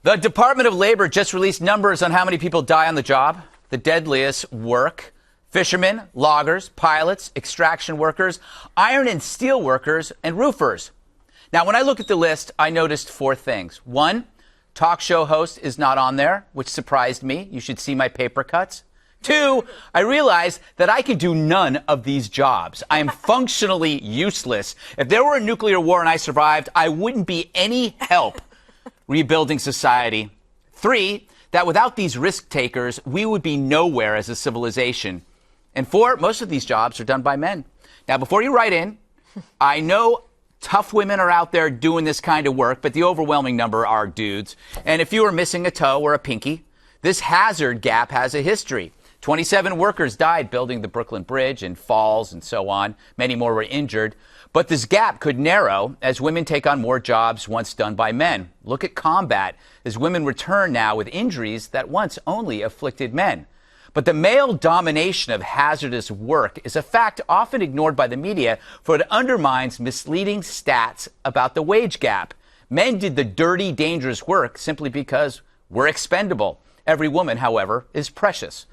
The Department of Labor just released numbers on how many people die on the job. The deadliest work: fishermen, loggers, pilots, extraction workers, iron and steel workers, and roofers. Now, when I look at the list, I noticed 4 things. 1, talk show host is not on there, which surprised me. You should see my paper cuts. 2, I realized that I could do none of these jobs. I am functionally useless. If there were a nuclear war and I survived, I wouldn't be any help rebuilding society. 3, that without these risk takers, we would be nowhere as a civilization. And 4, most of these jobs are done by men. Now, before you write in, I know tough women are out there doing this kind of work, but the overwhelming number are dudes. And if you are missing a toe or a pinky, this hazard gap has a history. 27 workers died building the Brooklyn Bridge and falls and so on. Many more were injured. But this gap could narrow as women take on more jobs once done by men. Look at combat as women return now with injuries that once only afflicted men. But the male domination of hazardous work is a fact often ignored by the media, for it undermines misleading stats about the wage gap. Men did the dirty, dangerous work simply because we're expendable. Every woman, however, is precious.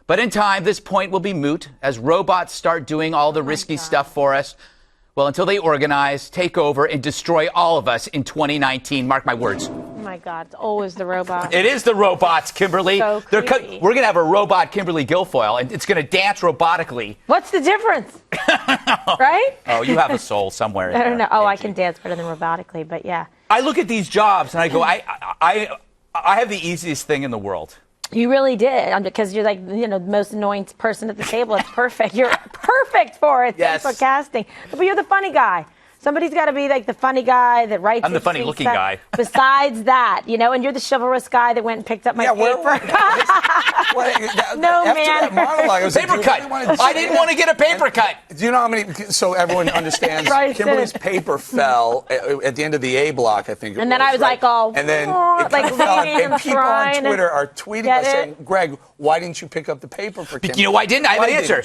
But in time, this point will be moot as robots start doing all the risky stuff for us. Well, until they organize, take over, and destroy all of us in 2019. Mark my words. Oh, my God. It's always the robots. It is the robots, Kimberly. So creepy. We're going to have a robot Kimberly Guilfoyle, and it's going to dance robotically. What's the difference? Right? Oh, you have a soul somewhere. I don't know. Oh, I can dance better than robotically, but yeah. I look at these jobs, and I go, I have the easiest thing in the world. You really did, because you're like, the most annoying person at the table. It's perfect. You're perfect for it. Yes. Thanks for casting. But you're the funny guy. Somebody's got to be like the funny guy that writes. I'm the funny-looking guy. Besides that, and you're the chivalrous guy that went and picked up my paper. No, after man. That monologue, I was paper cut. I didn't want to get a paper cut. Do you know how many? So everyone understands. Kimberly's paper fell at the end of the A block, I think. And then I was like, oh, and then it like fell out, leaning and people on Twitter are tweeting us saying, it? Greg, why didn't you pick up the paper for Kimberly? You know why I didn't? I have an answer.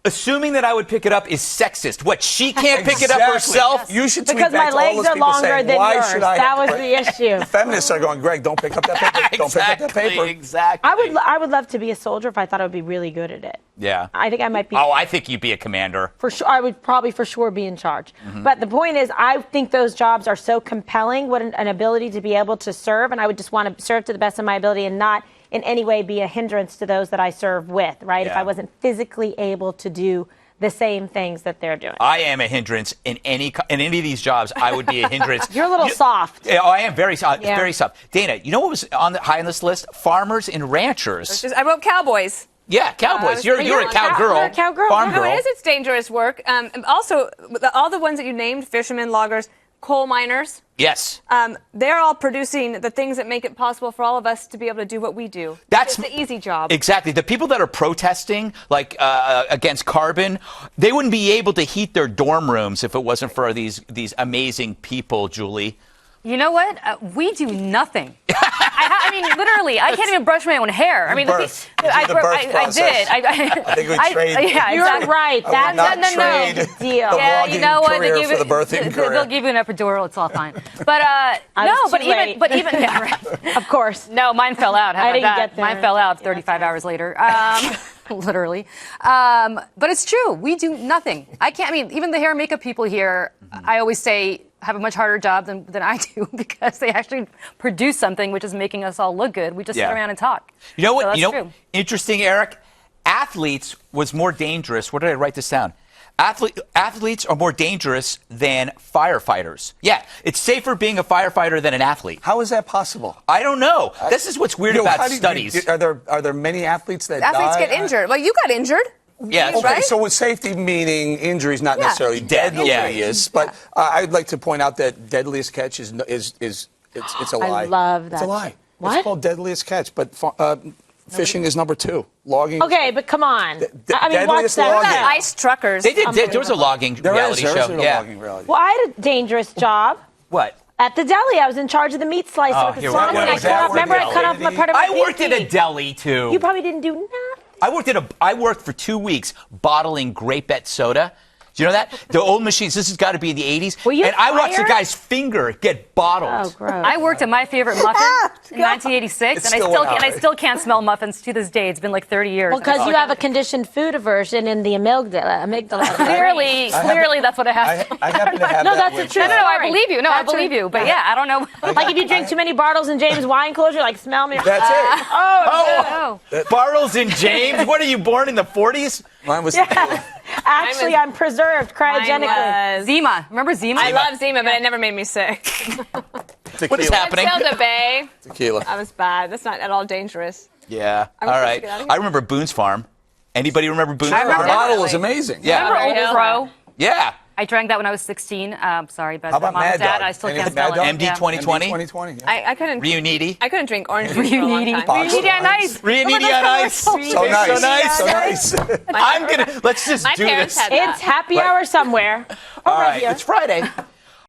Assuming that I would pick it up is sexist. What, she can't pick it up herself? You should tweet because back my to all legs those are people longer saying, than why yours. should I That was the issue. The feminists are going, Greg, don't pick up that paper. Don't pick up that paper. Exactly. I would love to be a soldier if I thought I would be really good at it. Yeah. I think I might be. Oh, I think you'd be a commander. For sure, I would probably for sure be in charge. Mm-hmm. But the point is, I think those jobs are so compelling. What an ability to be able to serve, and I would just want to serve to the best of my ability and not in any way be a hindrance to those that I serve with. Right? Yeah. If I wasn't physically able to do the same things that they're doing. I am a hindrance in any of these jobs. I would be a hindrance. You're a little soft. Oh, I am very soft. Yeah. Very soft. Dana, you know what was high on this list? Farmers and ranchers. I wrote cowboys. Yeah, cowboys. You're a cowgirl. You're a cowgirl. Farm No, girl. it is. It's dangerous work. Also, all the ones that you named, fishermen, loggers, coal miners. Yes. They're all producing the things that make it possible for all of us to be able to do what we do. That's the easy job. Exactly. The people that are protesting, like against carbon, they wouldn't be able to heat their dorm rooms if it wasn't for these amazing people, Julie. You know what? We do nothing. I mean, literally, I can't even brush my own hair. I mean, I did. I think we trade. Yeah, You're exactly. right. That's trade deal. the Yeah, you know what? career for the birthing career. They'll give you an epidural. It's all fine. But even yeah, right. Of course. No, mine fell out. How I about didn't that? get there. Mine fell out 35 hours later. Literally. But it's true. We do nothing. I can't. I mean, even the hair and makeup people here, I always say, have a much harder job than I do because they actually produce something which is making us all look good. We just sit around and talk. You know what? So that's true. Interesting, Eric. Athletes was more dangerous. Where did I write this down? Athletes are more dangerous than firefighters. Yeah, it's safer being a firefighter than an athlete. How is that possible? I don't know. This is what's weird about studies. Are there many athletes that Athletes die? get injured. Well, you got injured. Yeah, Okay, right? so with safety meaning injuries, not necessarily deadliest, but I'd like to point out that deadliest catch is it's a lie. I love that. It's a lie. What? It's called deadliest catch, but fishing is number 2. Logging. Okay, but come on. I mean, watch deadliest that. logging. Ice truckers. They did. There was a logging reality show. There is a logging reality. Well, I had a dangerous job. What? At the deli, I was in charge of the meat slicer Oh, with the here we sauce, go. and I Was that cut off. Remember, I cut off my part of my I worked at a pinky. deli too. You probably didn't do nothing. I worked for 2 weeks bottling Grapette soda. Do you know that? The old machines, this has got to be in the 80s. Were you and I watched the fired? guy's finger get bottled. Oh, gross. I worked at My Favorite Muffin in 1986, and I still can't smell muffins to this day. It's been like 30 years. Well, because you have a conditioned food aversion in the amygdala. Clearly, that's what I have. I happen to have No, that that's the with, truth. No, I Sorry. believe you. No, I believe you. But yeah, I don't know. Like if you drink too many Bartles and James wine coolers, you're like, smell me. That's it. Oh. Bartles and James? What are you, born in the 40s? Mine was Actually, I'm preserved cryogenically. Zima. Remember Zima? I love Zima, but it never made me sick. What is happening? Matilda Bay. tequila. That was bad. That's not at all dangerous. Yeah. I'm All supposed to right. get out of here? I remember Boone's Farm. Anybody remember Boone's I remember Farm? The bottle was amazing. Yeah. Remember Old Crow? Yeah. I drank that when I was 16. Sorry, but How about mom Mad and dad, Dog? I still Anything can't spell Mad Dog? it. MD Yeah. 2020? 2020. Yeah. I couldn't. Reuniti. I couldn't drink orange juice for a long time. Reuniti on ice. Reuniti on ice. So nice. So nice. I'm going to, let's just My do parents this. had that. It's happy hour somewhere. All Over right. here. It's Friday.